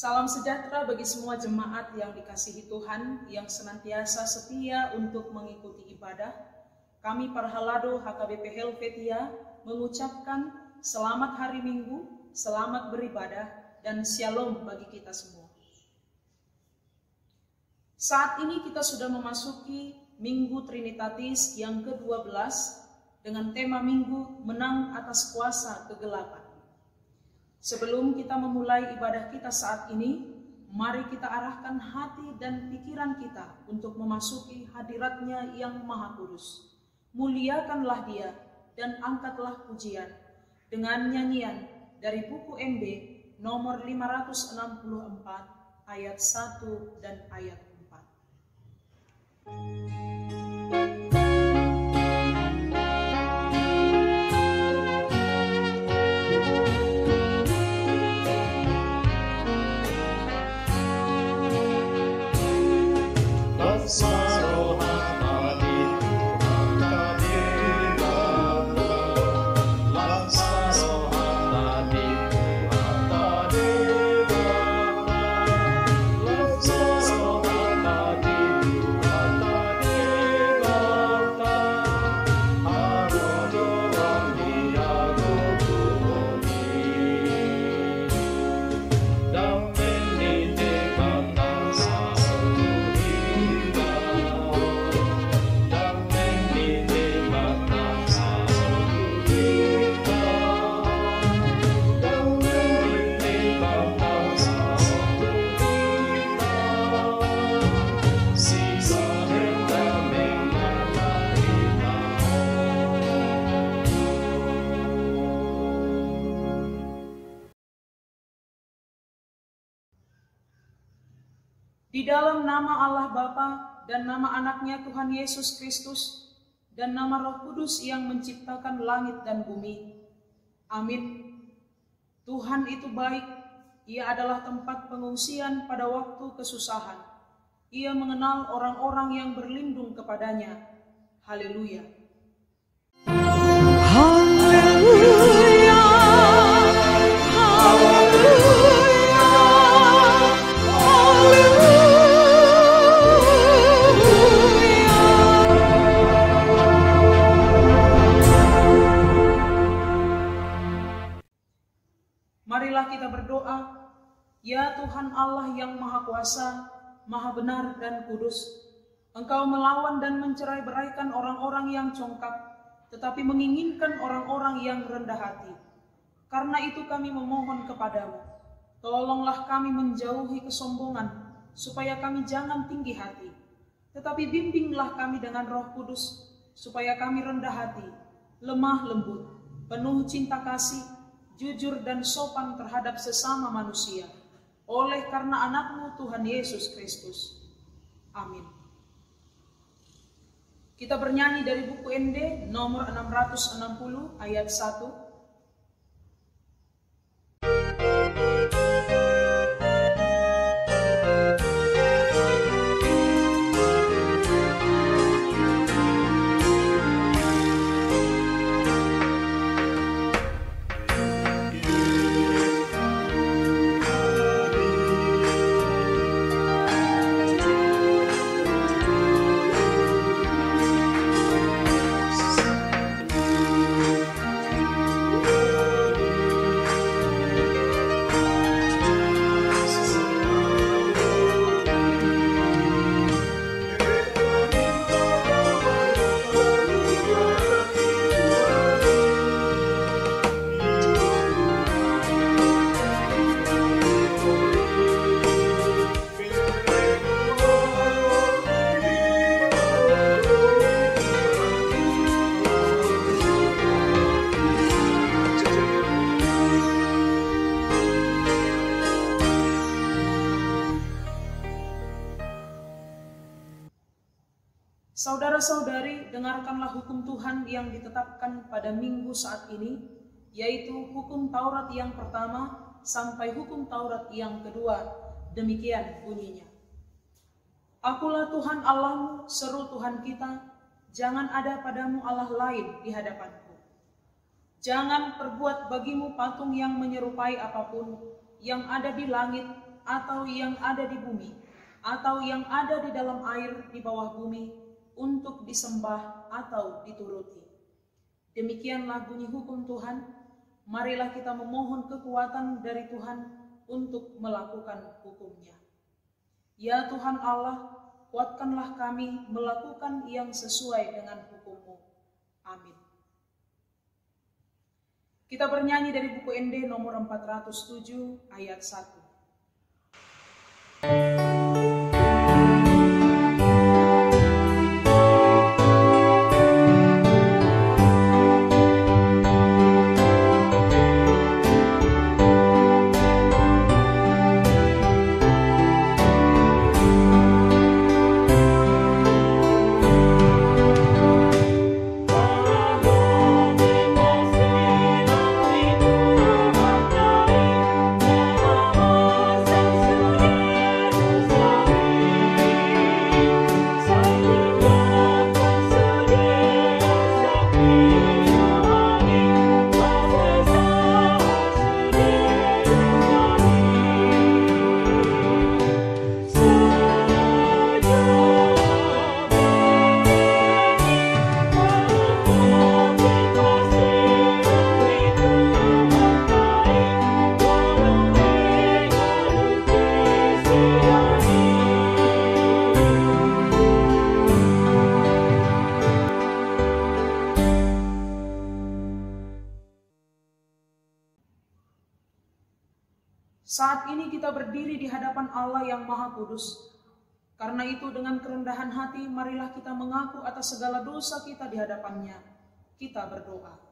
Salam sejahtera bagi semua jemaat yang dikasihi Tuhan, yang senantiasa setia untuk mengikuti ibadah. Kami Parhalado HKBP Helvetia mengucapkan selamat hari Minggu, selamat beribadah, dan shalom bagi kita semua. Saat ini kita sudah memasuki Minggu Trinitatis yang ke-12 dengan tema Minggu Menang Atas Kuasa Kegelapan. Sebelum kita memulai ibadah kita saat ini, mari kita arahkan hati dan pikiran kita untuk memasuki hadirat-Nya yang Maha Kudus. Muliakanlah Dia dan angkatlah pujian dengan nyanyian dari buku MB nomor 564 ayat 1 dan ayat 4. Di dalam nama Allah Bapa dan nama anaknya Tuhan Yesus Kristus dan nama Roh Kudus yang menciptakan langit dan bumi. Amin. Tuhan itu baik, Ia adalah tempat pengungsian pada waktu kesusahan. Ia mengenal orang-orang yang berlindung kepadanya. Haleluya. Haleluya. Marilah kita berdoa. Ya Tuhan Allah yang Maha Kuasa, Maha Benar dan Kudus, Engkau melawan dan mencerai-beraikan orang-orang yang congkak, tetapi menginginkan orang-orang yang rendah hati. Karena itu kami memohon kepadamu, tolonglah kami menjauhi kesombongan, supaya kami jangan tinggi hati. Tetapi bimbinglah kami dengan Roh Kudus, supaya kami rendah hati, lemah lembut, penuh cinta kasih, jujur dan sopan terhadap sesama manusia, oleh karena anakmu Tuhan Yesus Kristus. Amin. Kita bernyanyi dari buku ND nomor 660 ayat 1. Saudara-saudari, dengarkanlah hukum Tuhan yang ditetapkan pada minggu saat ini, yaitu hukum Taurat yang pertama sampai hukum Taurat yang kedua. Demikian bunyinya. Akulah Tuhan Allahmu, seru Tuhan kita, jangan ada padamu Allah lain di hadapanku. Jangan perbuat bagimu patung yang menyerupai apapun yang ada di langit, atau yang ada di bumi, atau yang ada di dalam air di bawah bumi, untuk disembah atau dituruti. Demikianlah bunyi hukum Tuhan. Marilah kita memohon kekuatan dari Tuhan untuk melakukan hukum-Nya. Ya Tuhan Allah, kuatkanlah kami melakukan yang sesuai dengan hukum-Mu. Amin. Kita bernyanyi dari buku ND nomor 407 ayat 1. Saat ini kita berdiri di hadapan Allah yang Maha Kudus. Karena itu dengan kerendahan hati, marilah kita mengaku atas segala dosa kita di hadapan-Nya. Kita berdoa.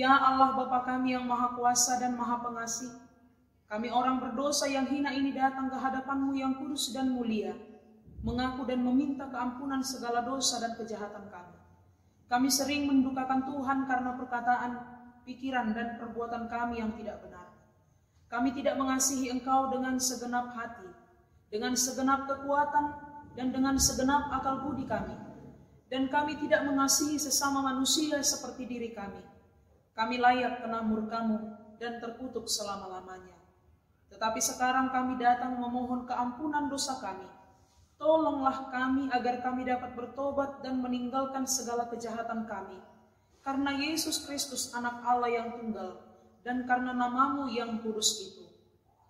Ya Allah Bapa kami yang Maha Kuasa dan Maha Pengasih, kami orang berdosa yang hina ini datang ke hadapan-Mu yang kudus dan mulia, mengaku dan meminta keampunan segala dosa dan kejahatan kami. Kami sering mendukakan Tuhan karena perkataan, pikiran, dan perbuatan kami yang tidak benar. Kami tidak mengasihi Engkau dengan segenap hati, dengan segenap kekuatan, dan dengan segenap akal budi kami. Dan kami tidak mengasihi sesama manusia seperti diri kami. Kami layak kena murka-Mu dan terkutuk selama-lamanya. Tetapi sekarang kami datang memohon keampunan dosa kami. Tolonglah kami agar kami dapat bertobat dan meninggalkan segala kejahatan kami. Karena Yesus Kristus anak Allah yang tunggal dan karena nama-Mu yang kudus itu.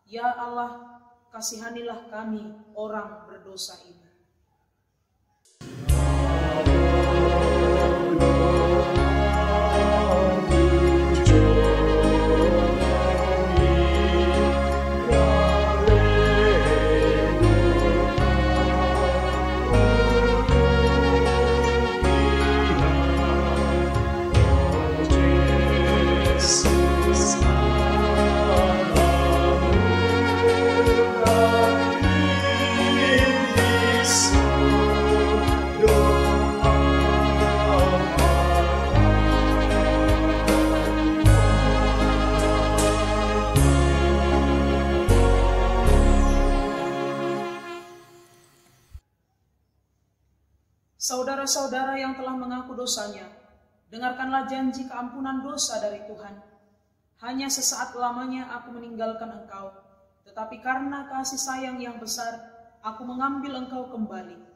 Ya Allah, kasihanilah kami orang berdosa ini. Saudara-saudara yang telah mengaku dosanya, dengarkanlah janji keampunan dosa dari Tuhan. Hanya sesaat lamanya aku meninggalkan engkau, tetapi karena kasih sayang yang besar, aku mengambil engkau kembali.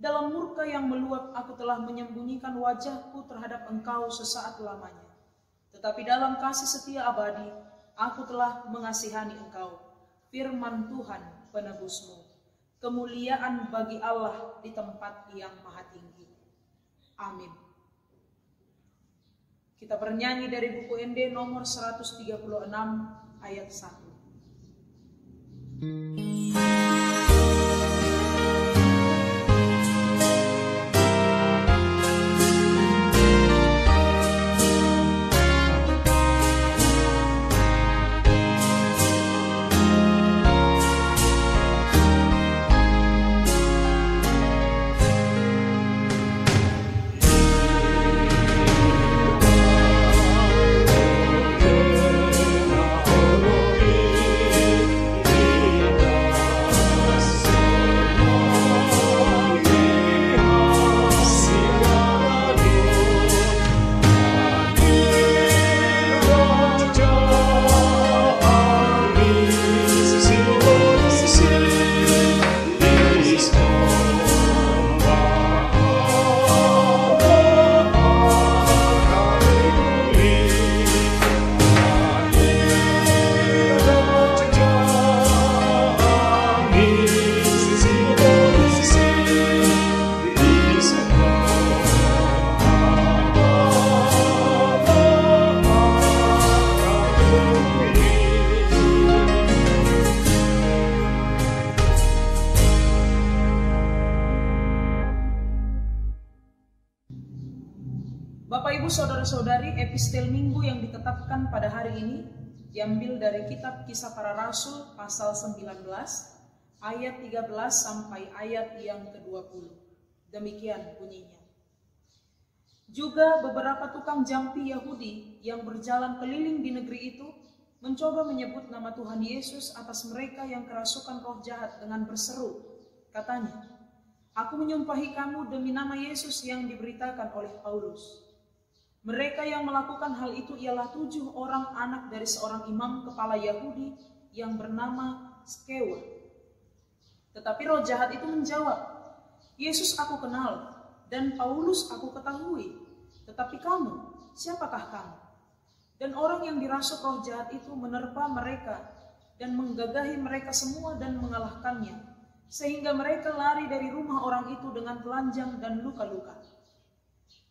Dalam murka yang meluap, aku telah menyembunyikan wajahku terhadap engkau sesaat lamanya. Tetapi dalam kasih setia abadi, aku telah mengasihani engkau. Firman Tuhan penebusmu. Kemuliaan bagi Allah di tempat yang maha tinggi. Amin. Kita bernyanyi dari buku ND nomor 136 ayat 1. epistel minggu yang ditetapkan pada hari ini diambil dari kitab Kisah Para Rasul pasal 19 ayat 13 sampai ayat yang ke-20. Demikian bunyinya. Juga beberapa tukang jampi Yahudi yang berjalan keliling di negeri itu mencoba menyebut nama Tuhan Yesus atas mereka yang kerasukan roh jahat dengan berseru. Katanya, "Aku menyumpahi kamu demi nama Yesus yang diberitakan oleh Paulus." Mereka yang melakukan hal itu ialah 7 orang anak dari seorang imam kepala Yahudi yang bernama Skewa. Tetapi roh jahat itu menjawab, "Yesus aku kenal dan Paulus aku ketahui. Tetapi kamu, siapakah kamu?" Dan orang yang dirasuk roh jahat itu menerpa mereka dan menggagahi mereka semua dan mengalahkannya, sehingga mereka lari dari rumah orang itu dengan telanjang dan luka-luka.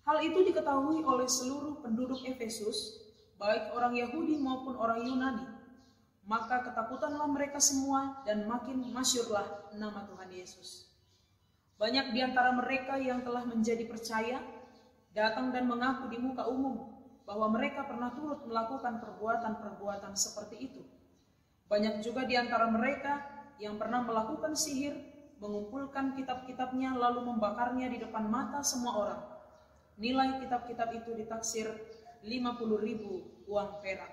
Hal itu diketahui oleh seluruh penduduk Efesus, baik orang Yahudi maupun orang Yunani. Maka ketakutanlah mereka semua dan makin masyhurlah nama Tuhan Yesus. Banyak di antara mereka yang telah menjadi percaya datang dan mengaku di muka umum bahwa mereka pernah turut melakukan perbuatan-perbuatan seperti itu. Banyak juga di antara mereka yang pernah melakukan sihir, mengumpulkan kitab-kitabnya lalu membakarnya di depan mata semua orang. Nilai kitab-kitab itu ditaksir 50.000 uang perak.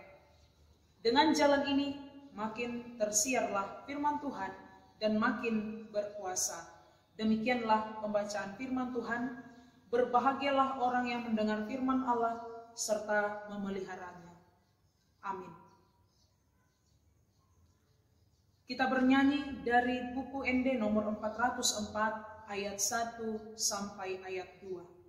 Dengan jalan ini makin tersiarlah firman Tuhan dan makin berkuasa. Demikianlah pembacaan firman Tuhan. Berbahagialah orang yang mendengar firman Allah serta memeliharanya. Amin. Kita bernyanyi dari buku ND nomor 404 ayat 1 sampai ayat 2.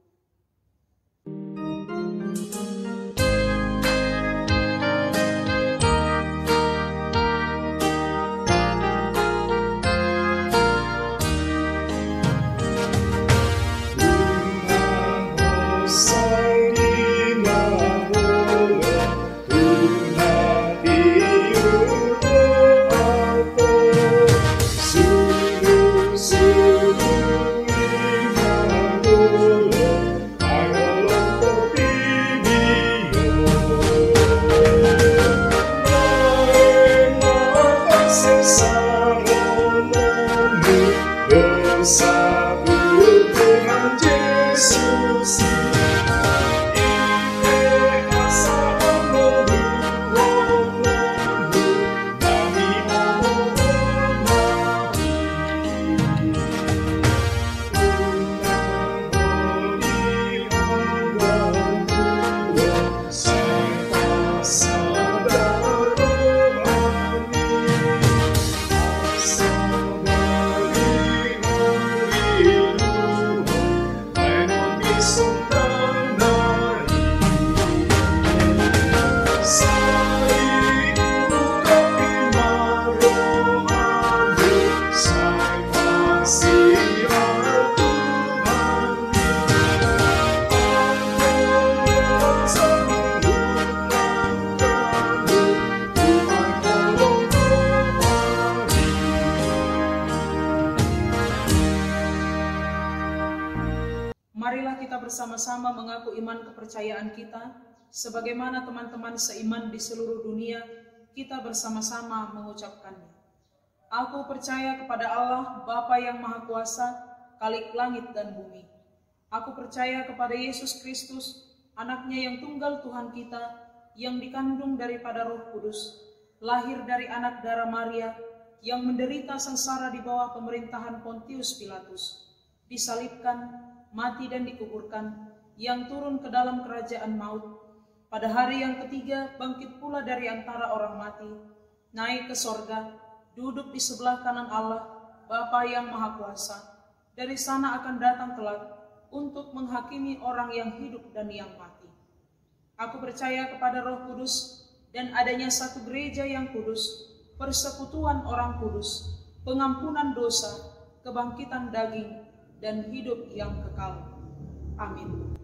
Marilah kita bersama-sama mengaku iman kepercayaan kita, sebagaimana teman-teman seiman di seluruh dunia, kita bersama-sama mengucapkannya. Aku percaya kepada Allah, Bapa yang Maha Kuasa, Khalik langit dan bumi. Aku percaya kepada Yesus Kristus, Anaknya yang tunggal Tuhan kita, yang dikandung daripada Roh Kudus, lahir dari anak darah Maria, yang menderita sengsara di bawah pemerintahan Pontius Pilatus, disalibkan, mati dan dikuburkan, yang turun ke dalam kerajaan maut, pada hari yang ketiga bangkit pula dari antara orang mati, naik ke sorga, duduk di sebelah kanan Allah, Bapa yang Maha Kuasa. Dari sana akan datang kelak untuk menghakimi orang yang hidup dan yang mati. Aku percaya kepada Roh Kudus dan adanya satu gereja yang kudus, persekutuan orang kudus, pengampunan dosa, kebangkitan daging, dan hidup yang kekal. Amin.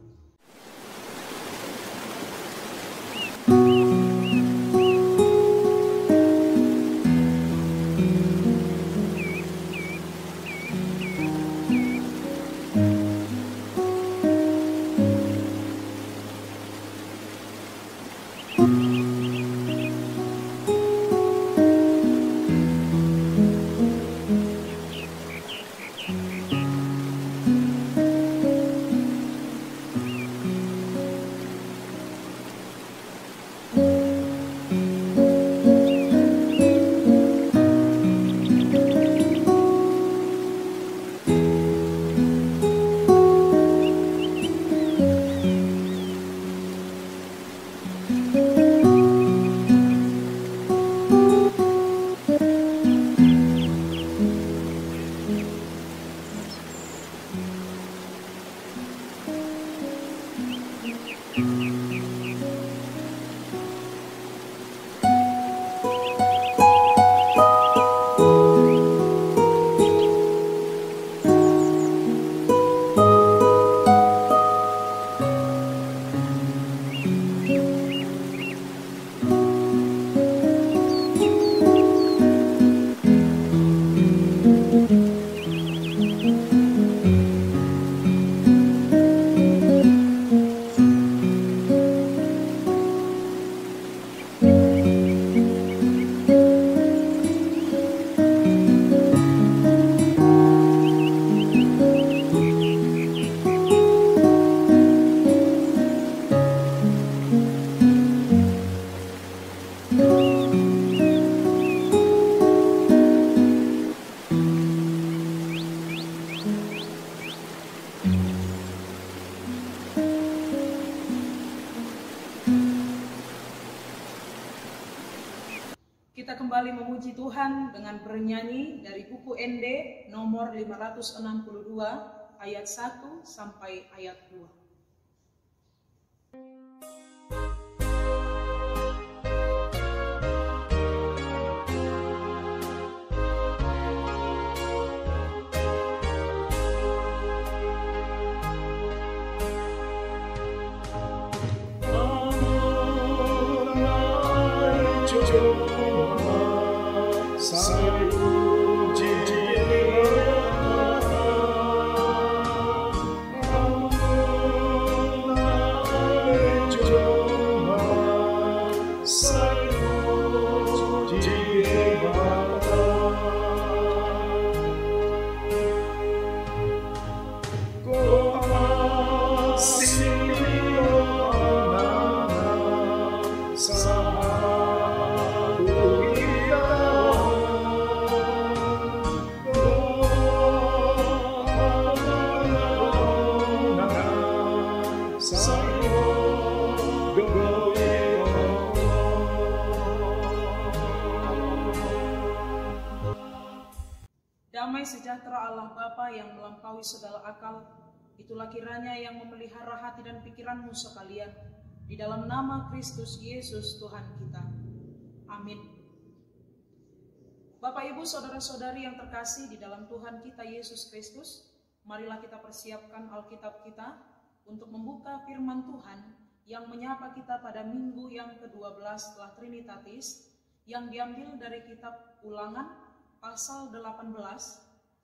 Kita kembali memuji Tuhan dengan bernyanyi dari buku ND nomor 562 ayat 1 sampai ayat 2. Damai sejahtera Allah Bapa yang melampaui segala akal, itulah kiranya yang memelihara hati dan pikiranmu sekalian, di dalam nama Kristus Yesus Tuhan kita. Amin. Bapak, Ibu, Saudara-saudari yang terkasih di dalam Tuhan kita Yesus Kristus, marilah kita persiapkan Alkitab kita untuk membuka firman Tuhan yang menyapa kita pada minggu yang ke-12 setelah Trinitatis, yang diambil dari kitab Ulangan pasal 18,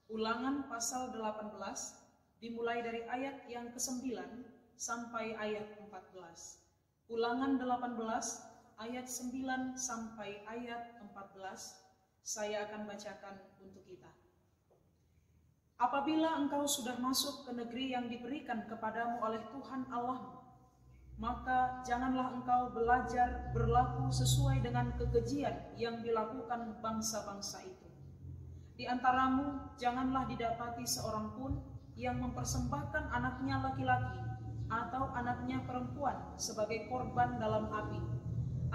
Ulangan pasal 18, dimulai dari ayat yang ke-9 sampai ayat 14. Ulangan 18, ayat 9 sampai ayat 14, saya akan bacakan untuk kita. Apabila engkau sudah masuk ke negeri yang diberikan kepadamu oleh Tuhan Allahmu, maka janganlah engkau belajar berlaku sesuai dengan kekejian yang dilakukan bangsa-bangsa itu. Di antaramu janganlah didapati seorang pun yang mempersembahkan anaknya laki-laki atau anaknya perempuan sebagai korban dalam api,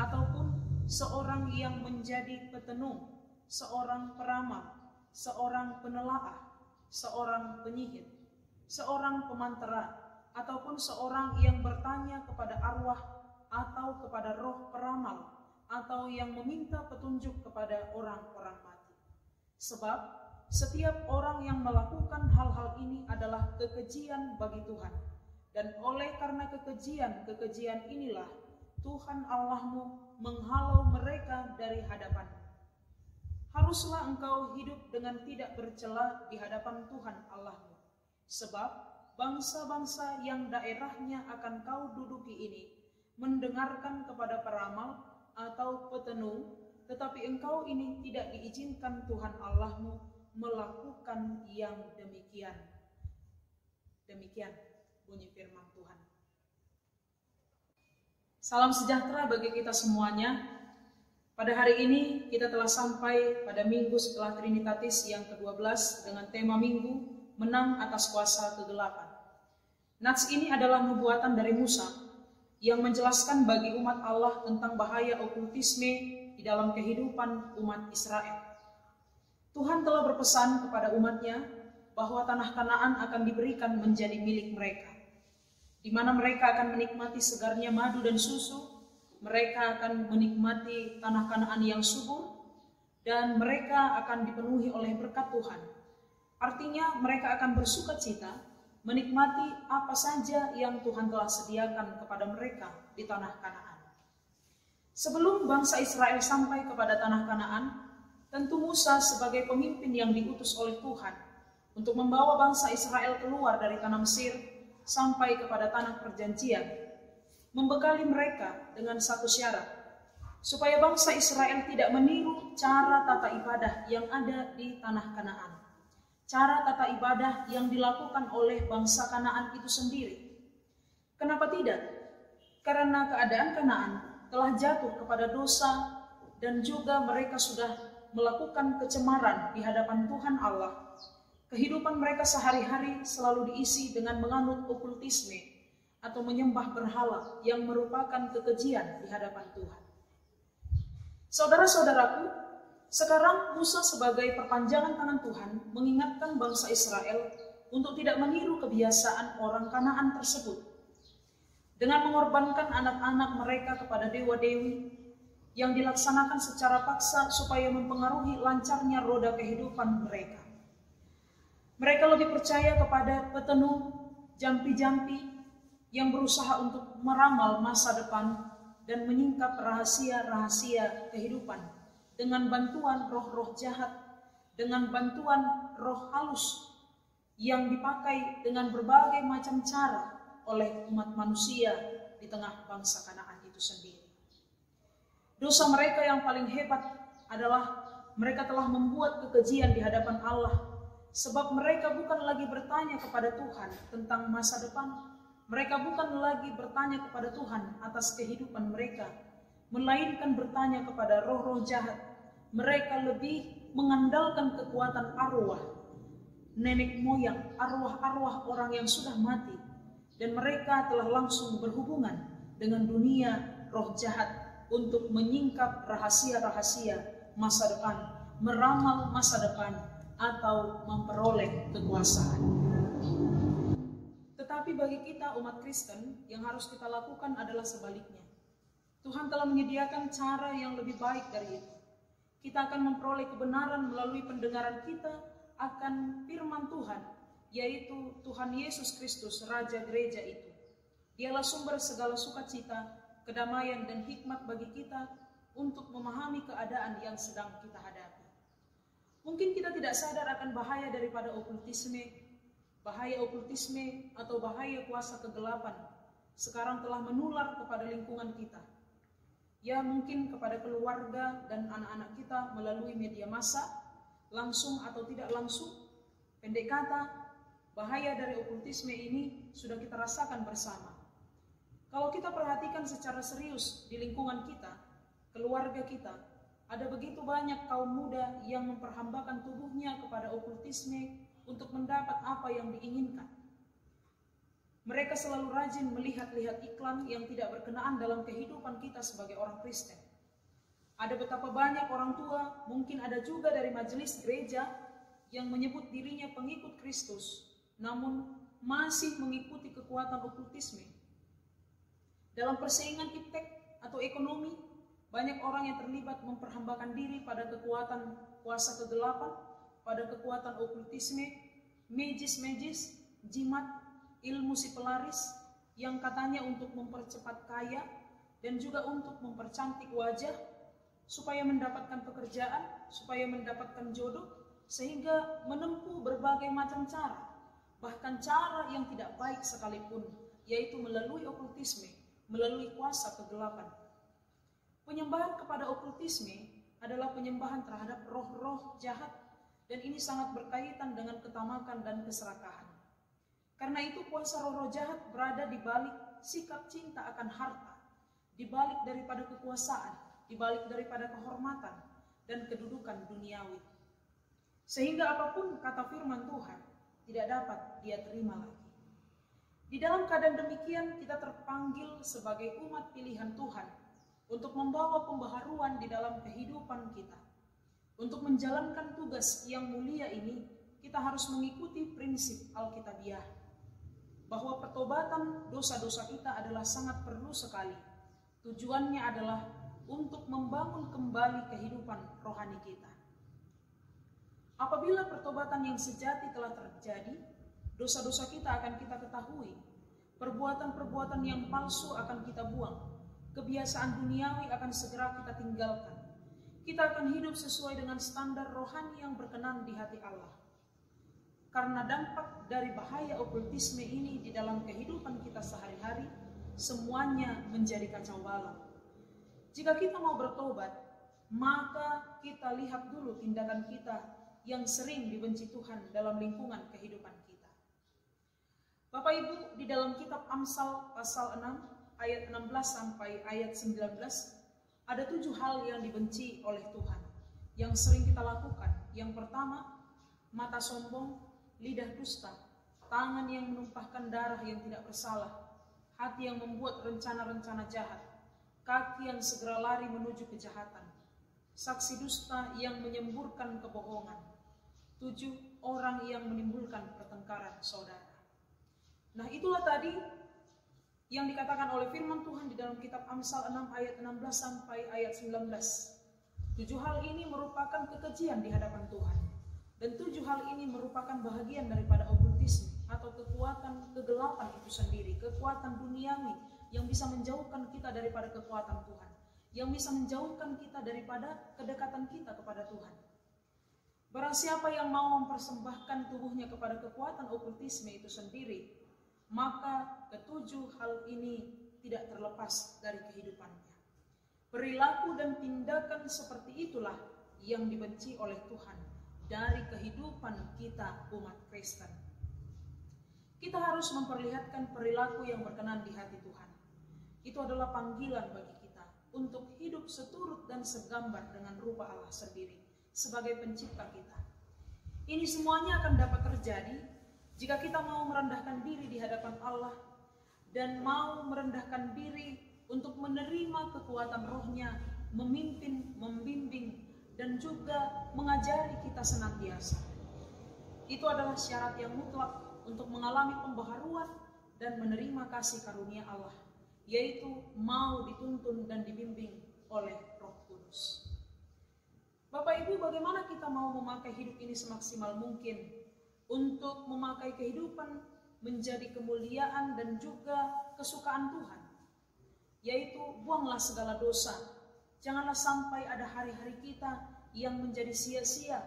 ataupun seorang yang menjadi petenung, seorang peramal, seorang penelaah, seorang penyihir, seorang pemantera, ataupun seorang yang bertanya kepada arwah atau kepada roh peramal, atau yang meminta petunjuk kepada orang-orang mati. Sebab setiap orang yang melakukan hal-hal ini adalah kekejian bagi Tuhan. Dan oleh karena kekejian inilah Tuhan Allahmu menghalau mereka dari hadapan-Mu. Haruslah engkau hidup dengan tidak bercela di hadapan Tuhan Allahmu. Sebab bangsa-bangsa yang daerahnya akan kau duduki ini mendengarkan kepada peramal atau petenung, tetapi engkau ini tidak diizinkan Tuhan Allahmu melakukan yang demikian. Demikian bunyi firman Tuhan. Salam sejahtera bagi kita semuanya. Pada hari ini kita telah sampai pada minggu setelah Trinitatis yang ke-12 dengan tema minggu menang atas kuasa kegelapan. Nats ini adalah nubuatan dari Musa yang menjelaskan bagi umat Allah tentang bahaya okultisme di dalam kehidupan umat Israel. Tuhan telah berpesan kepada umatnya bahwa tanah Kanaan akan diberikan menjadi milik mereka, di mana mereka akan menikmati segarnya madu dan susu, mereka akan menikmati tanah Kanaan yang subur, dan mereka akan dipenuhi oleh berkat Tuhan. Artinya mereka akan bersukacita menikmati apa saja yang Tuhan telah sediakan kepada mereka di tanah Kanaan. Sebelum bangsa Israel sampai kepada tanah Kanaan, tentu Musa sebagai pemimpin yang diutus oleh Tuhan untuk membawa bangsa Israel keluar dari tanah Mesir sampai kepada tanah perjanjian, membekali mereka dengan satu syarat, supaya bangsa Israel tidak meniru cara tata ibadah yang ada di tanah Kanaan. Cara tata ibadah yang dilakukan oleh bangsa Kanaan itu sendiri. Kenapa tidak? Karena keadaan Kanaan telah jatuh kepada dosa dan juga mereka sudah melakukan kecemaran di hadapan Tuhan Allah. Kehidupan mereka sehari-hari selalu diisi dengan menganut okultisme atau menyembah berhala yang merupakan kekejian di hadapan Tuhan. Saudara-saudaraku, sekarang Musa sebagai perpanjangan tangan Tuhan mengingatkan bangsa Israel untuk tidak meniru kebiasaan orang Kanaan tersebut dengan mengorbankan anak-anak mereka kepada dewa-dewi yang dilaksanakan secara paksa supaya mempengaruhi lancarnya roda kehidupan mereka. Mereka lebih percaya kepada petenung, jampi-jampi yang berusaha untuk meramal masa depan dan menyingkap rahasia-rahasia kehidupan dengan bantuan roh-roh jahat, dengan bantuan roh halus yang dipakai dengan berbagai macam cara oleh umat manusia di tengah bangsa Kanaan itu sendiri. Dosa mereka yang paling hebat adalah mereka telah membuat kekejian di hadapan Allah, sebab mereka bukan lagi bertanya kepada Tuhan tentang masa depan. Mereka bukan lagi bertanya kepada Tuhan atas kehidupan mereka, melainkan bertanya kepada roh-roh jahat. Mereka lebih mengandalkan kekuatan arwah nenek moyang, arwah-arwah orang yang sudah mati, dan mereka telah langsung berhubungan dengan dunia roh jahat untuk menyingkap rahasia-rahasia masa depan, meramal masa depan, atau memperoleh kekuasaan. Tetapi bagi kita umat Kristen, yang harus kita lakukan adalah sebaliknya. Tuhan telah menyediakan cara yang lebih baik dari itu. Kita akan memperoleh kebenaran melalui pendengaran kita akan firman Tuhan, yaitu Tuhan Yesus Kristus, Raja Gereja itu. Dialah sumber segala sukacita, kedamaian, dan hikmat bagi kita untuk memahami keadaan yang sedang kita hadapi. Mungkin kita tidak sadar akan bahaya daripada okultisme atau bahaya kuasa kegelapan sekarang telah menular kepada lingkungan kita. Ya, mungkin kepada keluarga dan anak-anak kita melalui media massa, langsung atau tidak langsung. Pendek kata, bahaya dari okultisme ini sudah kita rasakan bersama. Kalau kita perhatikan secara serius di lingkungan kita, keluarga kita, ada begitu banyak kaum muda yang memperhambakan tubuhnya kepada okultisme untuk mendapat apa yang diinginkan. Mereka selalu rajin melihat-lihat iklan yang tidak berkenaan dalam kehidupan kita sebagai orang Kristen. Ada betapa banyak orang tua, mungkin ada juga dari majelis gereja yang menyebut dirinya pengikut Kristus, namun masih mengikuti kekuatan okultisme. Dalam persaingan iptek atau ekonomi, banyak orang yang terlibat memperhambakan diri pada kekuatan kuasa kegelapan, pada kekuatan okultisme, magis, jimat, ilmu si pelaris, yang katanya untuk mempercepat kaya dan juga untuk mempercantik wajah, supaya mendapatkan pekerjaan, supaya mendapatkan jodoh, sehingga menempuh berbagai macam cara, bahkan cara yang tidak baik sekalipun, yaitu melalui okultisme, melalui kuasa kegelapan. Penyembahan kepada okultisme adalah penyembahan terhadap roh-roh jahat, dan ini sangat berkaitan dengan ketamakan dan keserakahan. Karena itu kuasa roh-roh jahat berada di balik sikap cinta akan harta, di balik daripada kekuasaan, di balik daripada kehormatan dan kedudukan duniawi. Sehingga apapun kata firman Tuhan tidak dapat dia terima lagi. Di dalam keadaan demikian, kita terpanggil sebagai umat pilihan Tuhan untuk membawa pembaharuan di dalam kehidupan kita. Untuk menjalankan tugas yang mulia ini, kita harus mengikuti prinsip Alkitabiah, bahwa pertobatan dosa-dosa kita adalah sangat perlu sekali. Tujuannya adalah untuk membangun kembali kehidupan rohani kita. Apabila pertobatan yang sejati telah terjadi, dosa-dosa kita akan kita ketahui, perbuatan-perbuatan yang palsu akan kita buang, kebiasaan duniawi akan segera kita tinggalkan. Kita akan hidup sesuai dengan standar rohani yang berkenan di hati Allah. Karena dampak dari bahaya okultisme ini di dalam kehidupan kita sehari-hari, semuanya menjadi kacau balau. Jika kita mau bertobat, maka kita lihat dulu tindakan kita yang sering dibenci Tuhan dalam lingkungan kehidupan kita. Bapak Ibu, di dalam kitab Amsal pasal 6 ayat 16 sampai ayat 19, ada 7 hal yang dibenci oleh Tuhan yang sering kita lakukan. Yang pertama, mata sombong, lidah dusta, tangan yang menumpahkan darah yang tidak bersalah, hati yang membuat rencana-rencana jahat, kaki yang segera lari menuju kejahatan, saksi dusta yang menyemburkan kebohongan, 7 orang yang menimbulkan pertengkaran saudara. Nah, itulah tadi yang dikatakan oleh firman Tuhan di dalam kitab Amsal 6 ayat 16 sampai ayat 19. 7 hal ini merupakan kekejian di hadapan Tuhan. Dan 7 hal ini merupakan bahagian daripada okultisme atau kekuatan kegelapan itu sendiri, kekuatan duniawi yang bisa menjauhkan kita daripada kekuatan Tuhan, yang bisa menjauhkan kita daripada kedekatan kita kepada Tuhan. Barang siapa yang mau mempersembahkan tubuhnya kepada kekuatan okultisme itu sendiri, maka ke-7 hal ini tidak terlepas dari kehidupannya. Perilaku dan tindakan seperti itulah yang dibenci oleh Tuhan dari kehidupan kita umat Kristen. Kita harus memperlihatkan perilaku yang berkenan di hati Tuhan. Itu adalah panggilan bagi kita untuk hidup seturut dan segambar dengan rupa Allah sendiri sebagai pencipta kita. Ini semuanya akan dapat terjadi jika kita mau merendahkan diri di hadapan Allah dan mau merendahkan diri untuk menerima kekuatan Roh-Nya, memimpin, membimbing, dan juga mengajari kita senantiasa. Itu adalah syarat yang mutlak untuk mengalami pembaharuan dan menerima kasih karunia Allah, yaitu mau dituntun dan dibimbing oleh Roh Kudus. Bapak Ibu, bagaimana kita mau memakai hidup ini semaksimal mungkin untuk memakai kehidupan menjadi kemuliaan dan juga kesukaan Tuhan, yaitu buanglah segala dosa. Janganlah sampai ada hari-hari kita yang menjadi sia-sia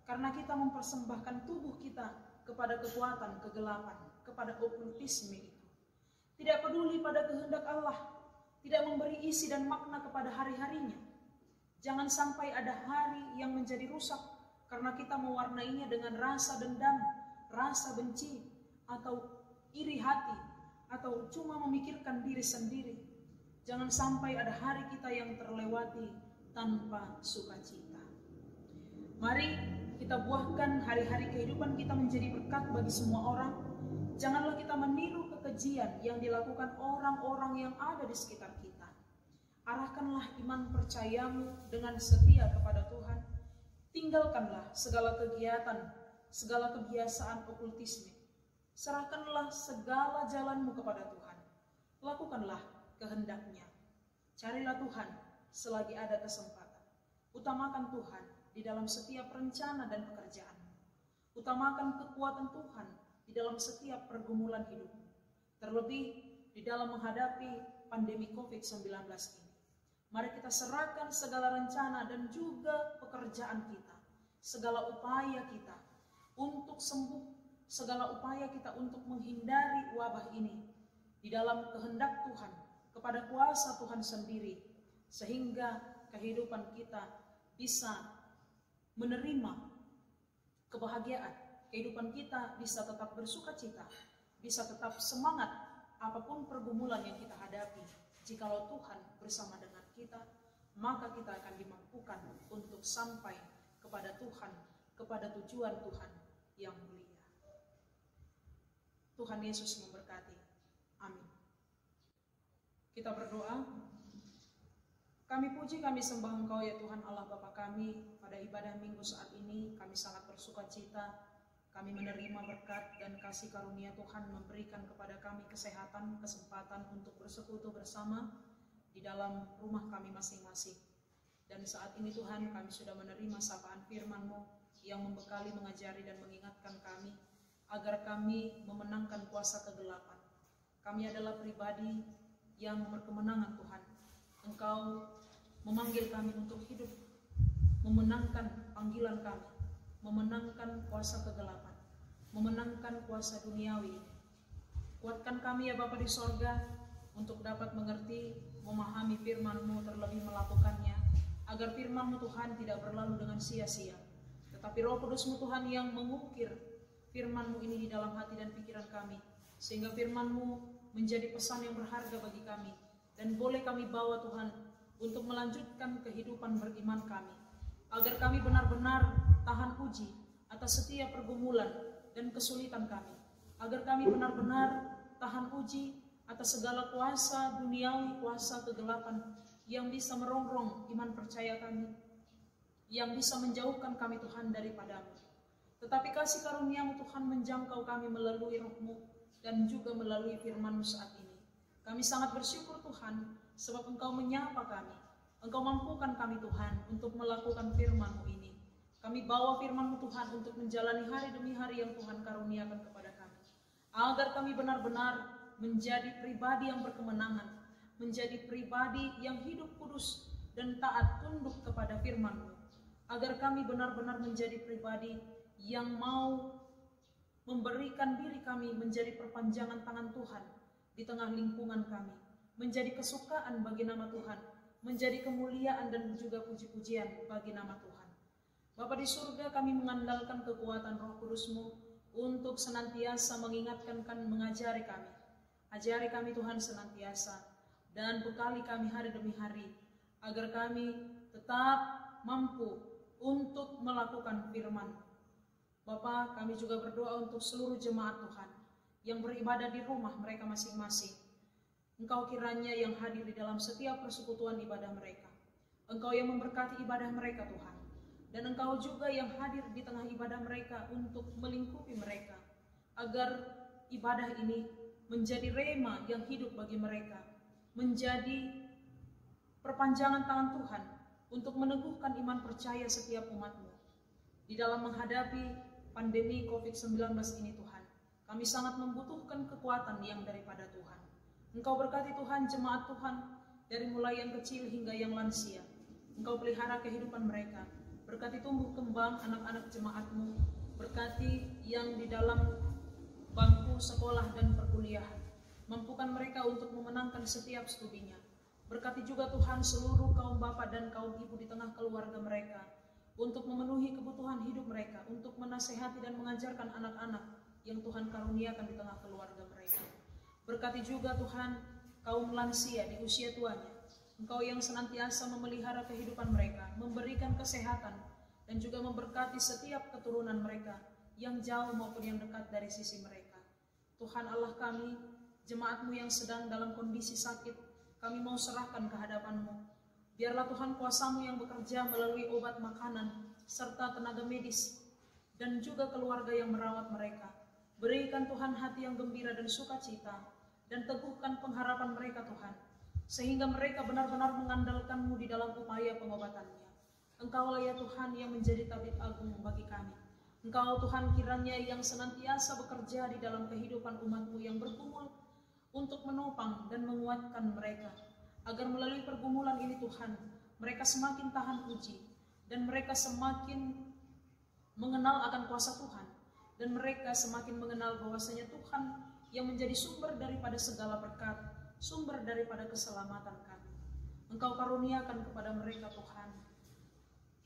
karena kita mempersembahkan tubuh kita kepada kekuatan kegelapan, kepada okultisme itu. Tidak peduli pada kehendak Allah, tidak memberi isi dan makna kepada hari-harinya. Jangan sampai ada hari yang menjadi rusak karena kita mewarnainya dengan rasa dendam, rasa benci, atau iri hati, atau cuma memikirkan diri sendiri. Jangan sampai ada hari kita yang terlewati tanpa sukacita. Mari kita buahkan hari-hari kehidupan kita menjadi berkat bagi semua orang. Janganlah kita meniru kekejian yang dilakukan orang-orang yang ada di sekitar kita. Arahkanlah iman percayamu dengan setia kepada Tuhan. Tinggalkanlah segala kegiatan, segala kebiasaan okultisme. Serahkanlah segala jalanmu kepada Tuhan. Lakukanlah kehendaknya. Carilah Tuhan selagi ada kesempatan. Utamakan Tuhan di dalam setiap rencana dan pekerjaanmu. Utamakan kekuatan Tuhan di dalam setiap pergumulan hidupmu. Terlebih di dalam menghadapi pandemi COVID-19 ini. Mari kita serahkan segala rencana dan juga pekerjaan kita, segala upaya kita untuk sembuh, segala upaya kita untuk menghindari wabah ini di dalam kehendak Tuhan, kepada kuasa Tuhan sendiri, sehingga kehidupan kita bisa menerima kebahagiaan, kehidupan kita bisa tetap bersukacita, bisa tetap semangat apapun pergumulan yang kita hadapi. Jikalau Tuhan bersama dengan kita, maka kita akan dimampukan untuk sampai kepada Tuhan, kepada tujuan Tuhan yang mulia. Tuhan Yesus memberkati. Amin. Kita berdoa. Kami puji, kami sembah Engkau ya Tuhan Allah Bapa kami. Pada ibadah minggu saat ini kami sangat bersukacita. Kami menerima berkat dan kasih karunia Tuhan memberikan kepada kami kesehatan, kesempatan untuk bersekutu bersama di dalam rumah kami masing-masing. Dan saat ini Tuhan, kami sudah menerima sapaan firman-Mu yang membekali, mengajari dan mengingatkan kami agar kami memenangkan kuasa kegelapan. Kami adalah pribadi yang berkemenangan Tuhan. Engkau memanggil kami untuk hidup, memenangkan panggilan kami, memenangkan kuasa kegelapan, memenangkan kuasa duniawi. Kuatkan kami ya Bapa di sorga untuk dapat mengerti, memahami firman-Mu, terlebih melakukannya, agar firman-Mu Tuhan tidak berlalu dengan sia-sia, tetapi Roh Kudus-Mu Tuhan yang mengukir firman-Mu ini di dalam hati dan pikiran kami, sehingga firman-Mu menjadi pesan yang berharga bagi kami, dan boleh kami bawa Tuhan untuk melanjutkan kehidupan beriman kami, agar kami benar-benar tahan uji atas setiap pergumulan dan kesulitan kami, agar kami benar-benar tahan uji atas segala kuasa duniawi, kuasa kegelapan yang bisa merongrong iman percaya kami, yang bisa menjauhkan kami Tuhan daripada-Mu. Tetapi kasih karunia-Mu Tuhan menjangkau kami melalui Roh-Mu dan juga melalui firman-Mu saat ini. Kami sangat bersyukur Tuhan, sebab Engkau menyapa kami. Engkau mampukan kami Tuhan untuk melakukan firman-Mu ini. Kami bawa firman-Mu Tuhan untuk menjalani hari demi hari yang Tuhan karuniakan kepada kami. Agar kami benar-benar menjadi pribadi yang berkemenangan, menjadi pribadi yang hidup kudus dan taat tunduk kepada firman-Mu. Agar kami benar-benar menjadi pribadi yang mau memberikan diri kami menjadi perpanjangan tangan Tuhan di tengah lingkungan kami, menjadi kesukaan bagi nama Tuhan, menjadi kemuliaan dan juga puji-pujian bagi nama Tuhan. Bapa di surga, kami mengandalkan kekuatan Roh Kudus-Mu untuk senantiasa mengingatkan dan mengajari kami. Ajari kami Tuhan senantiasa dan bekali kami hari demi hari, agar kami tetap mampu untuk melakukan firman. Bapa, kami juga berdoa untuk seluruh jemaat Tuhan yang beribadah di rumah mereka masing-masing. Engkau kiranya yang hadir di dalam setiap persekutuan ibadah mereka. Engkau yang memberkati ibadah mereka Tuhan. Dan Engkau juga yang hadir di tengah ibadah mereka untuk melingkupi mereka. Agar ibadah ini menjadi rema yang hidup bagi mereka. Menjadi perpanjangan tangan Tuhan untuk meneguhkan iman percaya setiap umat-Mu. Di dalam menghadapi pandemi COVID-19 ini Tuhan, kami sangat membutuhkan kekuatan yang daripada Tuhan. Engkau berkati Tuhan jemaat Tuhan, dari mulai yang kecil hingga yang lansia. Engkau pelihara kehidupan mereka. Berkati tumbuh kembang anak-anak jemaat-Mu. Berkati yang di dalam bangku sekolah dan perkuliahan. Mampukan mereka untuk memenangkan setiap studinya. Berkati juga Tuhan seluruh kaum bapak dan kaum ibu di tengah keluarga mereka, untuk memenuhi kebutuhan hidup mereka, untuk menasehati dan mengajarkan anak-anak yang Tuhan karuniakan di tengah keluarga mereka. Berkati juga Tuhan kaum lansia di usia tuanya. Engkau yang senantiasa memelihara kehidupan mereka, memberikan kesehatan, dan juga memberkati setiap keturunan mereka, yang jauh maupun yang dekat dari sisi mereka. Tuhan Allah kami, jemaat-Mu yang sedang dalam kondisi sakit, kami mau serahkan ke hadapan-Mu. Biarlah Tuhan kuasa-Mu yang bekerja melalui obat makanan, serta tenaga medis, dan juga keluarga yang merawat mereka. Berikan Tuhan hati yang gembira dan sukacita, dan teguhkan pengharapan mereka Tuhan, sehingga mereka benar-benar mengandalkan-Mu di dalam upaya pengobatannya. Engkaulah ya Tuhan yang menjadi tabib agung bagi kami. Engkau Tuhan kiranya yang senantiasa bekerja di dalam kehidupan umat-Mu yang bergumul untuk menopang dan menguatkan mereka. Agar melalui pergumulan ini Tuhan, mereka semakin tahan uji, dan mereka semakin mengenal akan kuasa Tuhan, dan mereka semakin mengenal bahwasanya Tuhan yang menjadi sumber daripada segala berkat, sumber daripada keselamatan kami. Engkau karuniakan kepada mereka Tuhan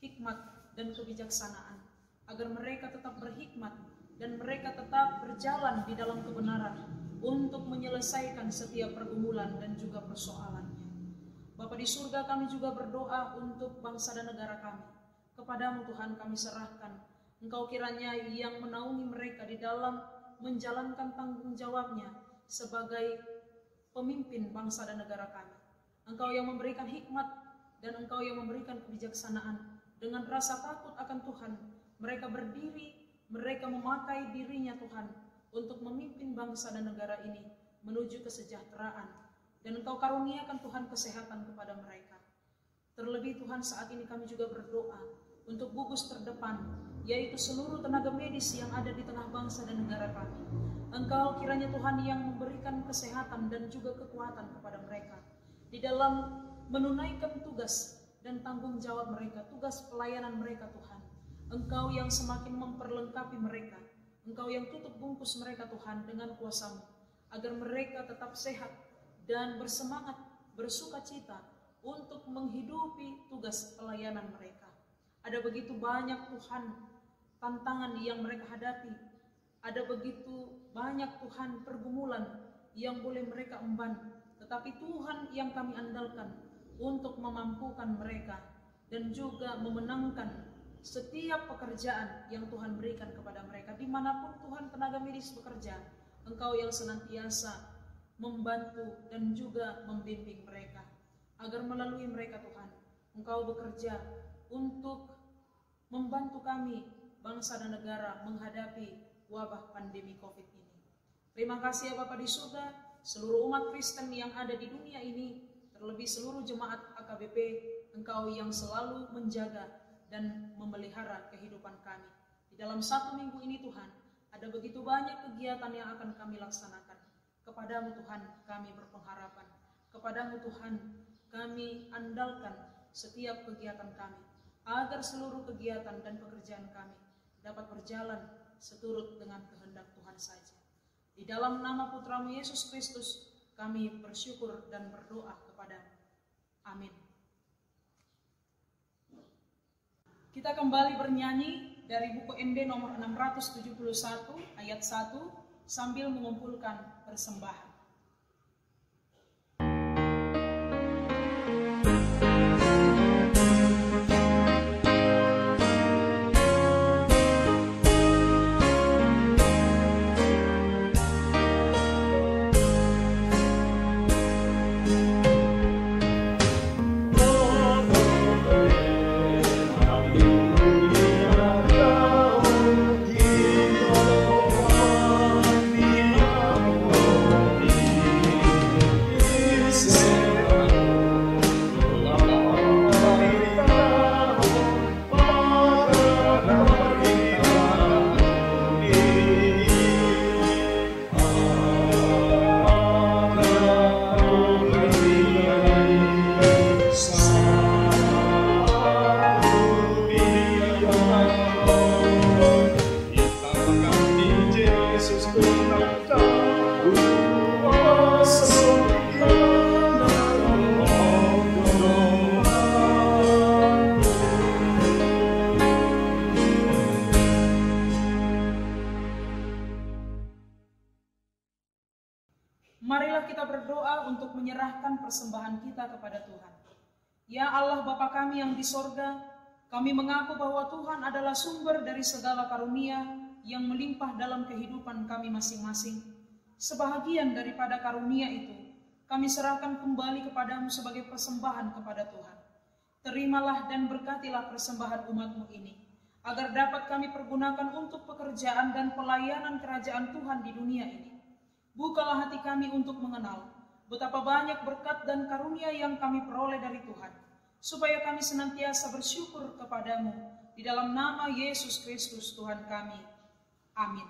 hikmat dan kebijaksanaan, agar mereka tetap berhikmat dan mereka tetap berjalan di dalam kebenaran untuk menyelesaikan setiap pergumulan dan juga persoalannya. Bapa di surga, kami juga berdoa untuk bangsa dan negara kami. Kepadamu Tuhan kami serahkan. Engkau kiranya yang menaungi mereka di dalam menjalankan tanggung jawabnya sebagai pemimpin bangsa dan negara kami. Engkau yang memberikan hikmat dan Engkau yang memberikan kebijaksanaan. Dengan rasa takut akan Tuhan, mereka berdiri, mereka memakai dirinya Tuhan untuk memimpin bangsa dan negara ini menuju kesejahteraan. Dan Engkau karuniakan Tuhan kesehatan kepada mereka. Terlebih Tuhan saat ini kami juga berdoa untuk gugus terdepan, yaitu seluruh tenaga medis yang ada di tengah bangsa dan negara kami. Engkau kiranya Tuhan yang memberikan kesehatan dan juga kekuatan kepada mereka di dalam menunaikan tugas dan tanggung jawab mereka, tugas pelayanan mereka Tuhan. Engkau yang semakin memperlengkapi mereka. Engkau yang tutup bungkus mereka Tuhan dengan kuasa-Mu, agar mereka tetap sehat dan bersemangat, bersukacita untuk menghidupi tugas pelayanan mereka. Ada begitu banyak Tuhan tantangan yang mereka hadapi. Ada begitu banyak Tuhan pergumulan yang boleh mereka emban. Tetapi Tuhan yang kami andalkan untuk memampukan mereka dan juga memenangkan setiap pekerjaan yang Tuhan berikan kepada mereka. Dimanapun Tuhan tenaga medis bekerja, Engkau yang senantiasa membantu dan juga membimbing mereka, agar melalui mereka Tuhan, Engkau bekerja untuk membantu kami, bangsa dan negara menghadapi wabah pandemi COVID ini. Terima kasih ya Bapa di surga, seluruh umat Kristen yang ada di dunia ini, terlebih seluruh jemaat AKBP, Engkau yang selalu menjaga dan memelihara kehidupan kami. Di dalam 1 minggu ini Tuhan, ada begitu banyak kegiatan yang akan kami laksanakan. Kepadamu Tuhan kami berpengharapan, kepadamu Tuhan kami andalkan setiap kegiatan kami, agar seluruh kegiatan dan pekerjaan kami dapat berjalan seturut dengan kehendak Tuhan saja. Di dalam nama Putramu Yesus Kristus, kami bersyukur dan berdoa kepadamu. Amin. Kita kembali bernyanyi dari buku ND nomor 671 ayat 1 sambil mengumpulkan persembahan. Marilah kita berdoa untuk menyerahkan persembahan kita kepada Tuhan. Ya Allah Bapa kami yang di sorga, kami mengaku bahwa Tuhan adalah sumber dari segala karunia yang melimpah dalam kehidupan kami masing-masing. Sebahagian daripada karunia itu, kami serahkan kembali kepadamu sebagai persembahan kepada Tuhan. Terimalah dan berkatilah persembahan umat-Mu ini, agar dapat kami pergunakan untuk pekerjaan dan pelayanan kerajaan Tuhan di dunia ini. Bukalah hati kami untuk mengenal betapa banyak berkat dan karunia yang kami peroleh dari Tuhan, supaya kami senantiasa bersyukur kepadamu. Di dalam nama Yesus Kristus Tuhan kami. Amin.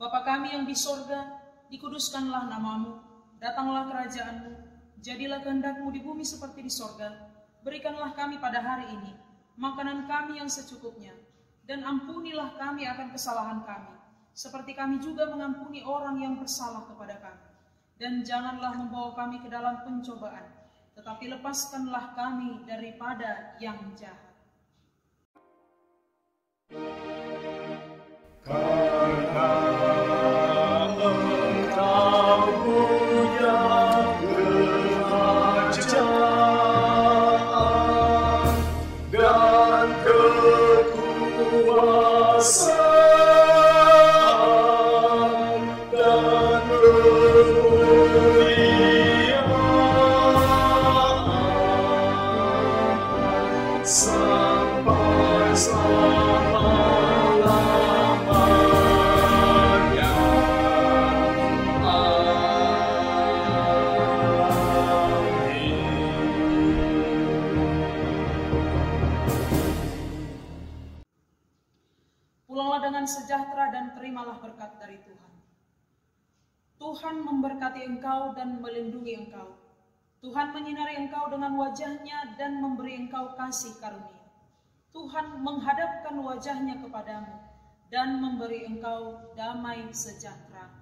Bapa kami yang di sorga, dikuduskanlah namamu, datanglah kerajaanmu, jadilah kehendak-Mu di bumi seperti di sorga. Berikanlah kami pada hari ini makanan kami yang secukupnya, dan ampunilah kami akan kesalahan kami, seperti kami juga mengampuni orang yang bersalah kepada kami. Dan janganlah membawa kami ke dalam pencobaan, tetapi lepaskanlah kami daripada yang jahat. Karena Engkau punya kerajaan dan kekuasaan dan kemuliaan sampai selama-lamanya. Pulanglah dengan sejahtera dan terimalah berkat dari Tuhan. Tuhan memberkati engkau dan melindungi engkau. Tuhan menyinari engkau dengan wajah-Nya dan memberi engkau kasih karunia. Tuhan menghadapkan wajahnya kepadamu dan memberi engkau damai sejahtera.